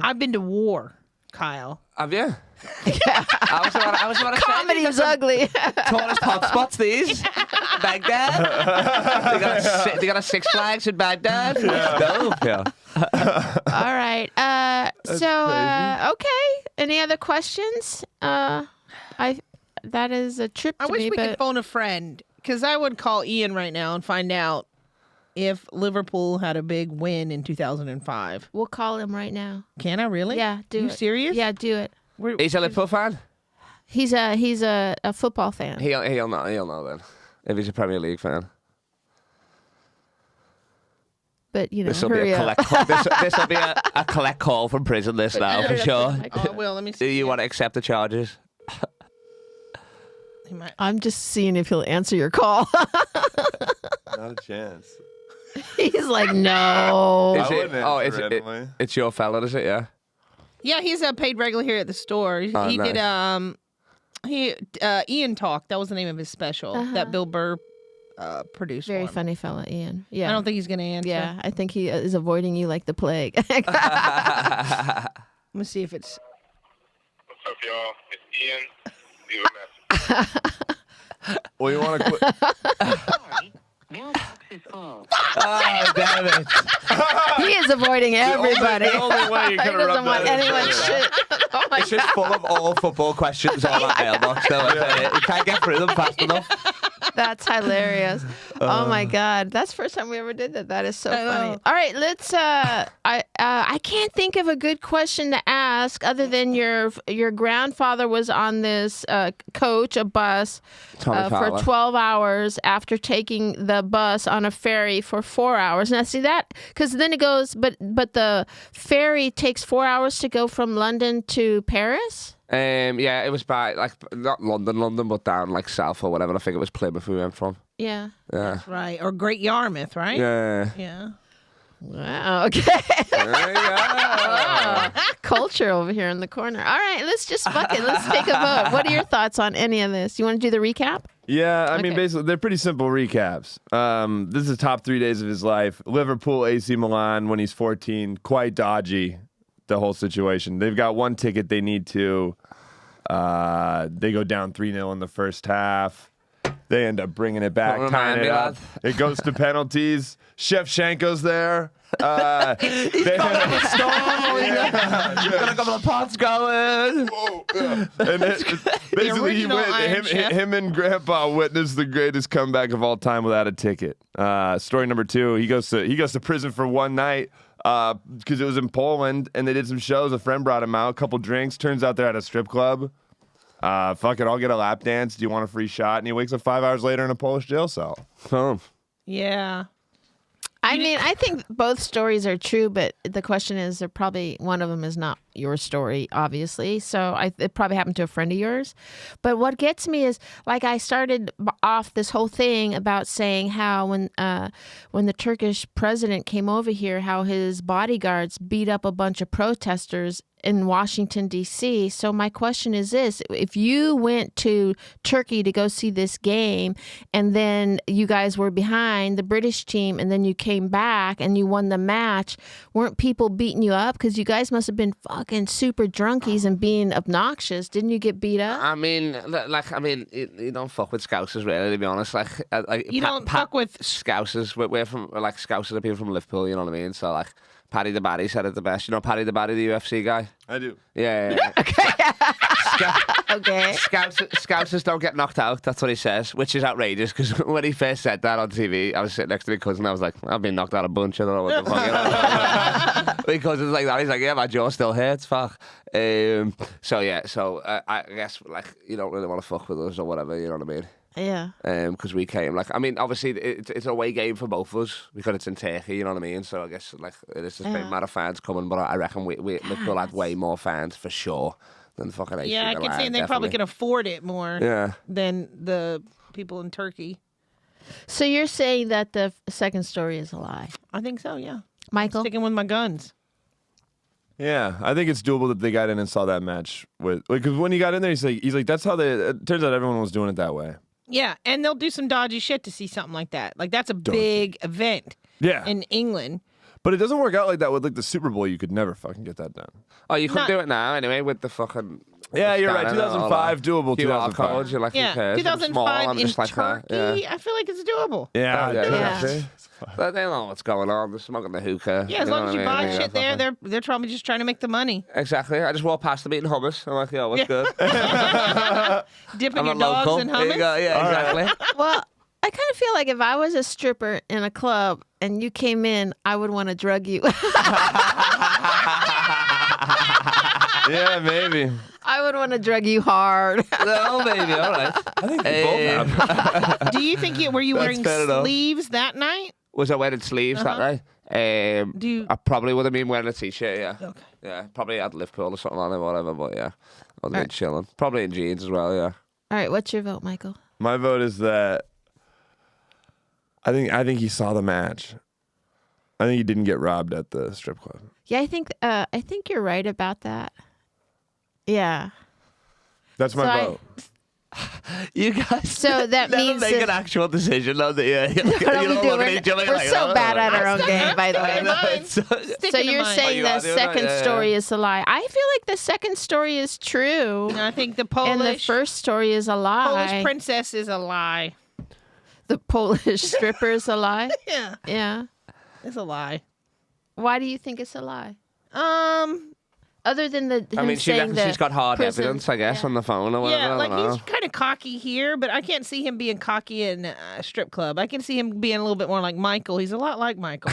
I've been to war, Kyle. Have you? I was about to say, Comedy was ugly. tourist hotspots, these. Baghdad. They got a Six Flags in Baghdad. Dope, yeah. All right. Okay. Any other questions? That is a trip to I wish me, we but could phone a friend, because I would call Ian right now and find out if Liverpool had a big win in 2005. we'll call him right now. Can I really? Yeah, do you it. serious? Yeah, do it. He's a Liverpool fan? He's a football fan. He'll know then. If he's a Premier League fan. But you know, This will be hurry a up. collect call. This will be a collect call from prison this now, for sure. Oh, I will. Let me Do see. you want to accept the charges? He might- I'm just seeing if he'll answer your call. Not a chance. He's like, no. I wouldn't answer randomly. It's your fella, is it? Yeah. Yeah, he's a paid regular here at the store. Oh, He nice. did Ian Talk. That was the name of his special that Bill Burr produced. Very for him. funny fella, Ian. Yeah. I don't think he's gonna answer. Yeah, I think he is avoiding you like the plague. Let me see if it's. What's up, y'all? It's Ian. Leave a message. Well, you want to quit? Sorry, mailbox is full. Oh, damn it. He is avoiding everybody. the only way you He could have doesn't rubbed want that in. anyone's shit. Oh my It's just full of all football questions on that mailbox. Though. You can't get through them fast enough. That's hilarious. Oh my God, that's the first time we ever did that. That is so I funny. know. All right, let's. I can't think of a good question to ask other than your grandfather was on this coach, a bus, Tommy for Fowler. 12 hours after taking the bus on a ferry for 4 hours. Now see that, because then it goes, but the ferry takes 4 hours to go from London to Paris. Yeah, it was by like not London, but down like south or whatever. I think it was Plymouth we went from. Yeah. Yeah. Right. Or Great Yarmouth, right? Yeah. Yeah. Wow. Okay. There you go. Culture over here in the corner. All right, let's just fuck it. Let's take a vote. What are your thoughts on any of this? You want to do the recap? Yeah, I mean, Okay. basically, they're pretty simple recaps. This is the top 3 days of his life. Liverpool, AC Milan when he's 14. Quite dodgy, the whole situation. They've got one ticket they need to. They go down 3-0 in the first half. They end up bringing it back, Don't tying remind it me, up. It goes to penalties. Shevchenko's there. They Got a couple of pots going. And basically, original Iron Chef. him and Grandpa witnessed the greatest comeback of all time without a ticket. Story number 2: he goes to prison for one night because it was in Poland and they did some shows. A friend brought him out, a couple drinks. Turns out they're at a strip club. Fuck it, I'll get a lap dance. Do you want a free shot? And he wakes up 5 hours later in a Polish jail cell. Yeah. I mean, I think both stories are true, but the question is, they're probably one of them is not your story, obviously. So it probably happened to a friend of yours. But what gets me is, like, I started off this whole thing about saying how when the Turkish president came over here, how his bodyguards beat up a bunch of protesters in Washington, D.C. So my question is this: if you went to Turkey to go see this game and then you guys were behind the British team and then you came back and you won the match, weren't people beating you up? Because you guys must have been fucking super drunkies and being obnoxious. Didn't you get beat up? I mean, you don't fuck with Scousers, really, to be honest. You don't fuck with Scousers. We're from, like, Scousers are people from Liverpool, you know what I mean? So, like, Paddy the Baddy said it the best. You know Paddy the Baddy, the UFC guy? I do. Yeah. Okay. Scousers don't get knocked out. That's what he says, which is outrageous because when he first said that on TV, I was sitting next to my cousin. I was like, I've been knocked out a bunch. I don't know what the fuck. You know? Because it's like that. He's like, yeah, my jaw still hurts. Fuck. I guess, like, you don't really want to fuck with us or whatever. You know what I mean? Yeah. Because we came, like, I mean, obviously it's a away game for both of us because it's in Turkey, you know what I mean? So I guess, like, it is the same amount of fans coming, but I reckon Liverpool had way more fans for sure than fucking AC Yeah, I Milan, can see, and they probably definitely. can afford it more Yeah. than the people in Turkey. So you're saying that the second story is a lie, I think so, yeah. Michael? Sticking with my guns. Yeah, I think it's doable that they got in and saw that match with, because when he got in there, he's like, that's how it turns out everyone was doing it that way. Yeah, and they'll do some dodgy shit to see something like that. Like, that's a big event Yeah, in England. but it doesn't work out like that with, like, the Super Bowl. You could never fucking get that done. Oh, you could Not- do it now anyway with the fucking. Yeah, you're right. scanner and all 2005, that. doable. QR 2005. codes, you're like, who Yeah, cares? I'm small, 2005 I'm in just like Turkey, that. Yeah. I feel like it's doable. Yeah, Yeah. They don't know what's going on. They're smoking the hookah. Yeah, as know long as what you I mean? buy Yeah, shit there, fucking- they're probably just trying to make the money. Exactly. I just walked past them eating hummus. I'm like, yo, what's good? Dipping I'm your a dogs local. in There you hummus. go. Yeah, exactly. Well, I kind of feel like if I was a stripper in a club and you came in, I would want to drug you. Yeah, maybe. I would want to drug you hard. No, baby, all right. I think they both have. Do you think were you That's wearing fair enough. sleeves that night? Was I wearing sleeves that night? Do you- I probably would have been wearing a t-shirt, yeah. Okay. Yeah, probably at Liverpool or something like that, whatever, but yeah. I would have been Alright. chilling. Probably in jeans as well, yeah. All right, what's your vote, Michael? My vote is that I think he saw the match. I think he didn't get robbed at the strip club. Yeah, I think you're right about that. Yeah. That's my So I- vote. You guys So that means make that- an actual decision on the you What are we don't doing? look at each other We're like, so oh, bad at like- our own game, by the way. Mine. So Sticking to you're mine. saying you the are doing that? second Yeah, yeah. story is a lie. I feel like the second story is true. I think the And the Polish first story is a lie. Polish princess is a lie. The Polish stripper is a lie. Yeah, Yeah. it's a lie. Why do you think it's a lie? Other than the I him mean, she saying reckons that she's got hard prison- evidence, I guess, yeah. on the phone or whatever. Yeah, I like don't know. he's kind of cocky here, but I can't see him being cocky in a strip club. I can see him being a little bit more like Michael. He's a lot like Michael.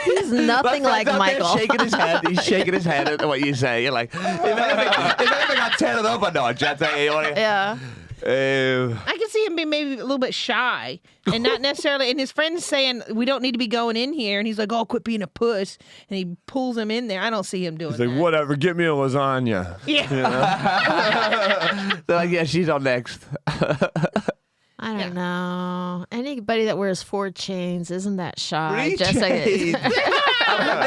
He's nothing like Michael. Shaking his head. He's shaking his head at what you say. You're like, if anything got turn it up or not, Jet, Yeah. I can see him being maybe a little bit shy and not necessarily. And his friend's saying, we don't need to be going in here. And he's like, oh, quit being a puss. And he pulls him in there. I don't see him doing He's like, that. whatever, get me a lasagna. Yeah. They're like, yeah, she's on next. I don't know. Anybody that wears 4 chains isn't that shy. 3 Just chains? like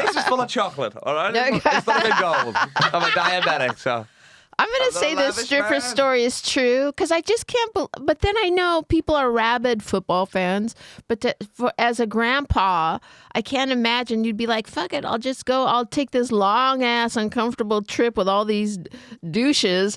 This is full of chocolate, all right? It's not in gold. I'm a diabetic, so. I'm going to say the lavish stripper man. story is true because I just can't. But then I know people are rabid football fans. But as a grandpa, I can't imagine you'd be like, "Fuck it, I'll just go. I'll take this long ass uncomfortable trip with all these douches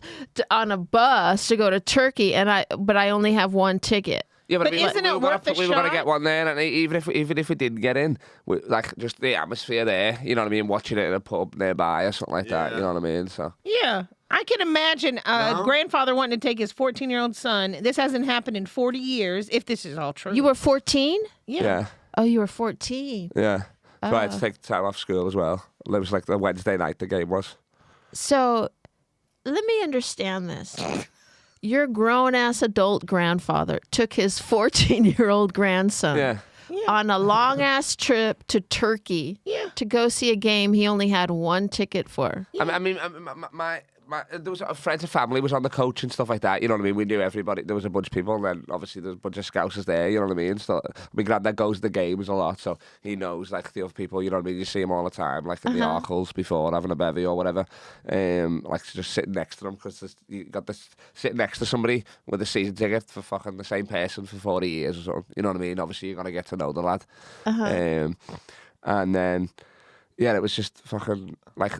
on a bus to go to Turkey, but I only have 1 ticket." Yeah, But I mean, isn't it worth a we were gonna shot? get one there, and even if we didn't get in, like just the atmosphere there, you know what I mean, watching it in a pub nearby or something like that, you know what I mean. So Yeah. I can imagine a grandfather wanting to take his 14-year-old son. This hasn't happened in 40 years, if this is all true. You were 14? yeah, Oh, you were 14. yeah. So I had to take time off school as well. It was like the Wednesday night the game was. So let me understand this. Your grown-ass adult grandfather took his 14-year-old grandson Yeah. on a long-ass trip to Turkey to go see a game he only had 1 ticket for. I mean, my there was a friends and family was on the coach and stuff like that. You know what I mean? We knew everybody. There was a bunch of people, and then obviously there's a bunch of scousers there. You know what I mean? So my granddad goes to the games a lot, so he knows like the other people. You know what I mean? You see him all the time, like in the Arkles before having a bevy or whatever. Like just sitting next to them because you got this sitting next to somebody with a season ticket for fucking the same person for 40 years or something. You know what I mean? Obviously you're gonna get to know the lad, and then. Yeah, it was just fucking like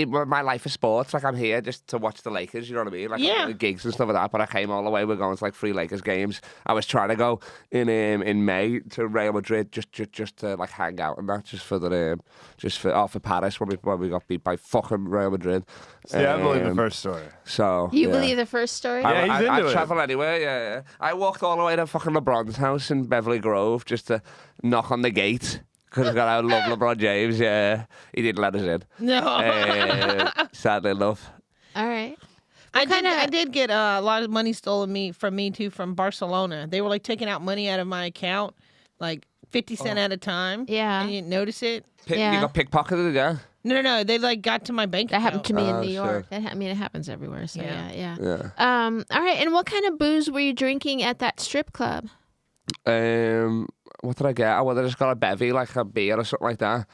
my life is sports. Like I'm here just to watch the Lakers. You know what I mean? Like I'm doing gigs and stuff like that. But I came all the way. We're going to like 3 Lakers games. I was trying to go in May to Real Madrid just to like hang out and that, just for Paris when we got beat by fucking Real Madrid. See, I believe the first story. So You believe the first story? Yeah, he's into I it. travel anywhere. Yeah. I walked all the way to fucking LeBron's house in Beverly Grove just to knock on the gate. Because I love LeBron James, yeah. He didn't let us in. No. Sadly enough. All right. I did get a lot of money stolen from me too from Barcelona. They were like taking out money out of my account, like 50 cents at a time. Yeah. And you didn't notice it. Yeah. You got pickpocketed, yeah? No. They like got to my bank That account. happened to me in Oh, New sure. York. It happens everywhere. So Yeah. yeah. Yeah. All right. And what kind of booze were you drinking at that strip club? What did I get? I just got a bevy, like a beer or something like that.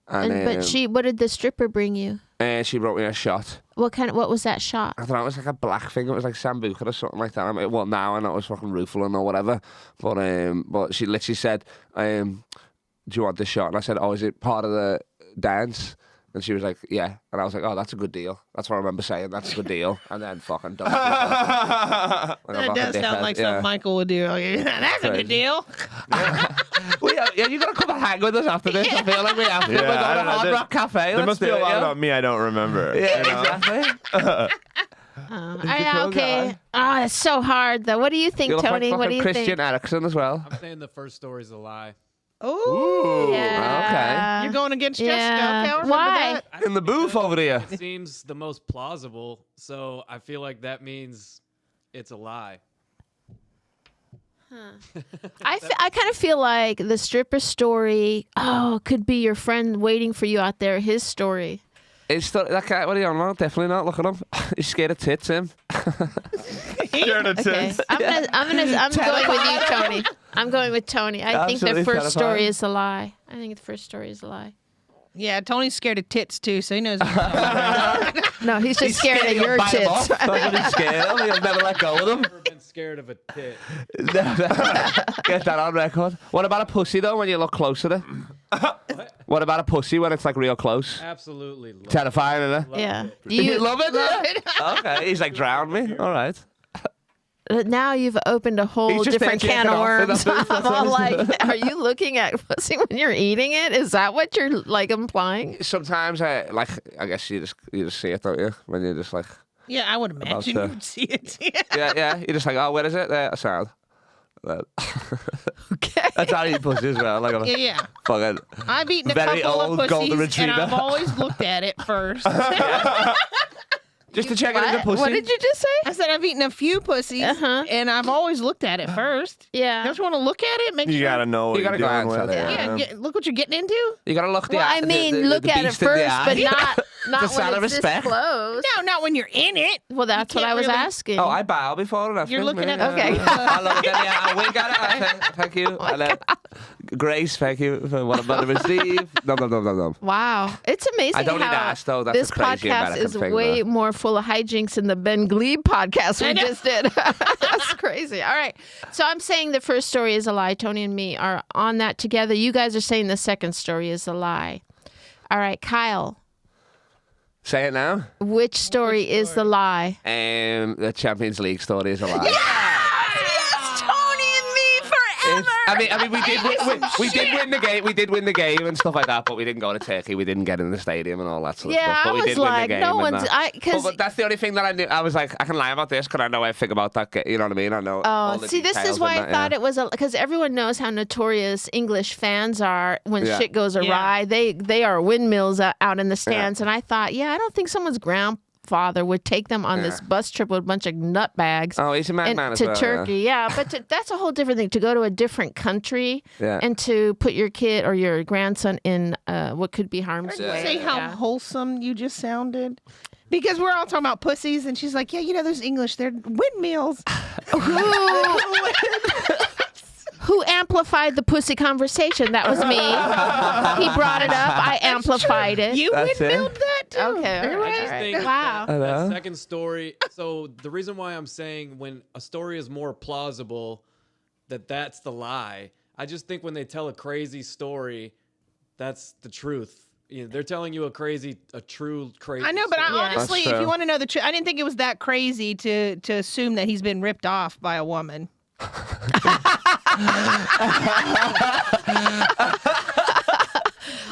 And, What did the stripper bring you? she brought me a shot. What was that shot? I don't know, it was like a black thing. It was like Sambuca or something like that. I mean, well, now I know it was fucking Rufalin or whatever. But she literally said, do you want this shot? And I said, oh, is it part of the dance? And she was like, yeah. And I was like, oh, that's a good deal. That's what I remember saying. That's a good deal. And then fucking dumped it. That does sound like something Michael would do. That's a good deal. You got to come and hang with us after this. I feel like we have to. Yeah, We're going I to don't know. Hard Rock Cafe. There Let's must be do a it, lot yeah? about me I don't remember. Yeah, you know? exactly. Okay. Oh, it's so hard though. What do you think, You look Tony? like What do you Christian think? Eriksen as well. I'm saying the first story's a lie. Ooh. Yeah. You're going against Yeah. Jessica. Okay, Why? In the booth over there. It seems the most plausible, so I feel like that means it's a lie. I kind of feel like the stripper story. Oh, could be your friend waiting for you out there. His story. It's that guy. What are you on about? Definitely not. Look at him. He's scared of tits. Him. Scared of Okay, tits. I'm going with you, Tony. I'm going with Tony. I think the Absolutely first story terrifying. is a lie. I think the first story is a lie. Yeah, Tony's scared of tits too, so he knows. No, he's just scared of your Bite him off. tits. That's what he's scared of. He'll never let go of them. Never been scared of a tit. Get that on record. What about a pussy though? When you look close at it. What about a pussy when it's like real close? Absolutely. Love Terrifying, isn't it? Love Yeah. it. Do You love it? Yeah. Okay. He's like drown me. All right. now you've opened a whole He's just different there can of jerking worms. off. I'm all like, are you looking at pussy when you're eating it? Is that what you're like implying? Sometimes I guess you just see it, don't you? When you're just like, Yeah, I would imagine to- you would see it. yeah. You're just like, oh, where is it? There, sound. Okay. That's how you eat pussy as well. Like a Yeah. fucking I've eaten a very couple old of golden pussies, and retriever. I've always looked at it first. just to check it as a What? pussy. What did you just say? I said I've eaten a few pussies, and I've always looked at it first. Yeah. Don't you want to look at it? Make You sure. gotta know what You you're gotta dealing glance with. at it, Yeah, look what you're getting into. You gotta look the Well, eye- I the- mean, the look at it beast in the first, eye. but not The sign when of it's this respect. close. No, not when you're in it. Well, that's You what I can't was really- asking. Oh, I bow before and after. You're looking at- Okay. I love it. Yeah, I wink at it. I say, thank you. I let Grace, thank you for what I'm about to receive. No. Wow, it's amazing. I don't how need to ask, though. That's this a crazy podcast American is thing, way though. more full of hijinks than the Ben Glebe podcast we I know. just did. That's crazy. All right, so I'm saying the first story is a lie. Tony and me are on that together. You guys are saying the second story is a lie. All right, Kyle, Say it now. which story is the lie? The Champions League story is a lie. Yes, Tony and me forever. I mean, we did win the game. We did win the game and stuff like that, but we didn't go to Turkey. We didn't get in the stadium and all that sort of Yeah, stuff. But I we was did win the like, game no and one's. that. Because But that's the only thing that I knew. I was like, I can lie about this because I know everything about that. You know what I mean? I know. all Oh, the see, this details is why and I that, thought yeah. it was because everyone knows how notorious English fans are when Yeah. shit goes awry. They are windmills out in the stands, and I thought, I don't think someone's grandfather would take them on this bus trip with a bunch of nutbags. Oh, he's a madman as to well. Turkey, yeah, but that's a whole different thing. To go to a different country Yeah. and to put your kid or your grandson in what could be harm's Did you way. say how Yeah. wholesome you just sounded? Because we're all talking about pussies, and she's like, yeah, those English, they're windmills. Who amplified the pussy conversation? That was me. He brought it up. I amplified it. You That's it. windmilled that too. Okay, all You're right, I just all right. think Wow. that second story. So the reason why I'm saying when a story is more plausible, that's the lie. I just think when they tell a crazy story, that's the truth. They're telling you a true crazy. I know, but story. honestly, That's if true. you want to know the truth, I didn't think it was that crazy to assume that he's been ripped off by a woman.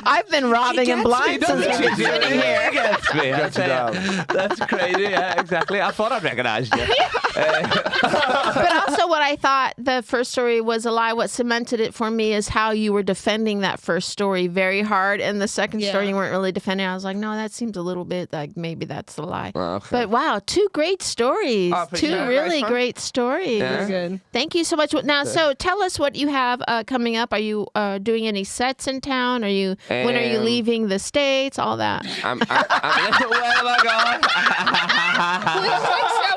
I've been robbing and blind since I've been sitting here. Gets me. I Gets you tell you. That's crazy. Yeah, exactly. I thought I'd recognise you. But also, what I thought the first story was a lie. What cemented it for me is how you were defending that first story very hard, and the second story Yeah. you weren't really defending. I was like, no, that seems a little bit like maybe that's the lie. Oh, okay. But wow, two great stories. Oh, pretty Two good. really Nice one. great stories. Yeah. Good. Thank you so much. Now, so tell us what you have coming up. Are you doing any sets in town? Are you when are you leaving the States? All that. I'm where am I going?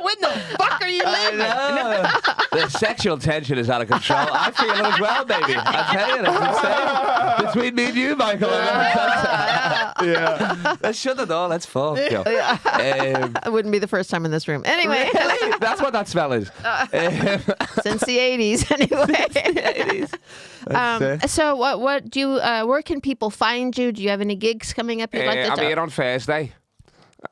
When the fuck are you I leaving? know. The sexual tension is out of control. I feel it as well, baby. I tell you, that's insane. Between me and you, Michael. Yeah. Let's shut the door. Let's fuck. Yo. It wouldn't be the first time in this room. Anyway, Really? That's what that smell is. since the 80s anyway. So what do you where can people find you? Do you have any gigs coming up you'd like to I'm talk? here on Thursday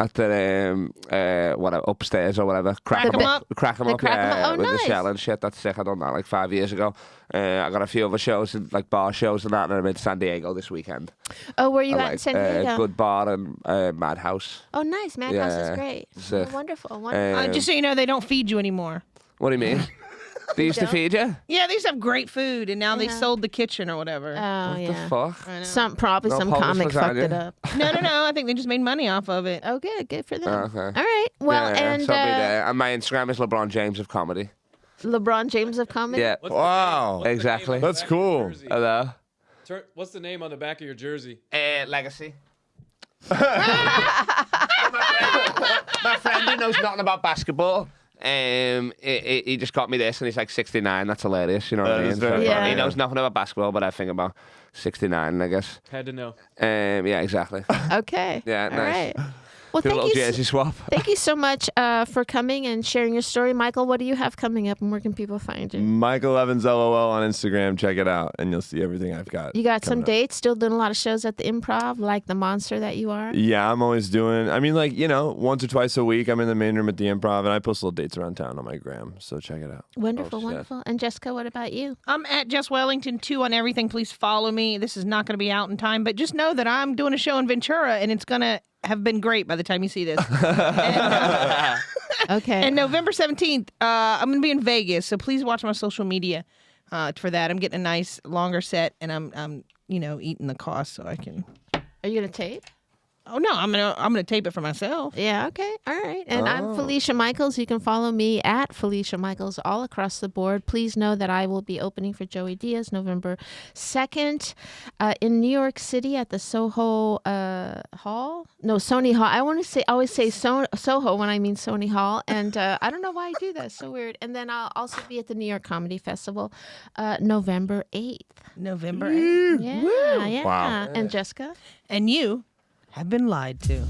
at the whatever upstairs or whatever. Crack 'em up. Crack 'em The up. Crack 'em Up. Oh, with nice. the shell and shit. That's sick. I done that like 5 years ago. I got a few other shows, like bar shows and that, and I'm in San Diego this weekend. Oh, where are you I at in like, San Diego? Good bar and Madhouse. Oh, nice. Madhouse is Yeah. great. Sick. Oh, wonderful. Wonderful. Just so you know, they don't feed you anymore. What do you mean? They used to don't? feed you? Yeah, they used to have great food, and now they sold the kitchen or whatever. Oh, What yeah. the fuck? Probably No some Polish comic fucked lasagna? it up. No. I think they just made money off of it. Oh, good for them. Okay. All right. Well, yeah, and so I'll be there. And my Instagram is LeBron James of comedy. LeBron James of comedy. Yeah. What's the Wow. name- what's the name Exactly. on the That's back of your cool. jersey? Hello. What's the name on the back of your jersey? Legacy. my friend who knows nothing about basketball. He just got me this, and he's like 69. That's hilarious. You know what I That mean? is very funny. Yeah. He knows nothing about basketball, but I think about 69, I guess. Had to know. Yeah, exactly. Okay. Yeah, All nice. right. Well, Do a thank little you. jersey swap. Thank you so much for coming and sharing your story, Michael. What do you have coming up, and where can people find you? Michael Evans LOL on Instagram. Check it out, and you'll see everything I've got. You got some coming up. dates? Still doing a lot of shows at the Improv, like the monster that you are. Yeah, I'm always doing. I mean, like, once or twice a week, I'm in the main room at the Improv, and I post little dates around town on my gram. So check it out. Wonderful, shit. wonderful. And Jessica, what about you? I'm at Jess Wellington 2 on everything. Please follow me. This is not going to be out in time, but just know that I'm doing a show in Ventura, and it's going to have been great by the time you see this. Okay. And November 17th, I'm going to be in Vegas, so please watch my social media for that. I'm getting a nice longer set, and I'm eating the cost so I can. Are you gonna tape? Oh no, I'm gonna tape it for myself. Yeah, okay. All right. And I'm Felicia Michaels. You can follow me at Felicia Michaels all across the board. Please know that I will be opening for Joey Diaz November 2nd in New York City at the Soho Hall. No, Sony Hall. I always say Soho when I mean Sony Hall. And I don't know why I do that. It's so weird. And then I'll also be at the New York Comedy Festival November 8th. November 8th. Yeah, yeah. Wow. And Jessica? And you have been lied to.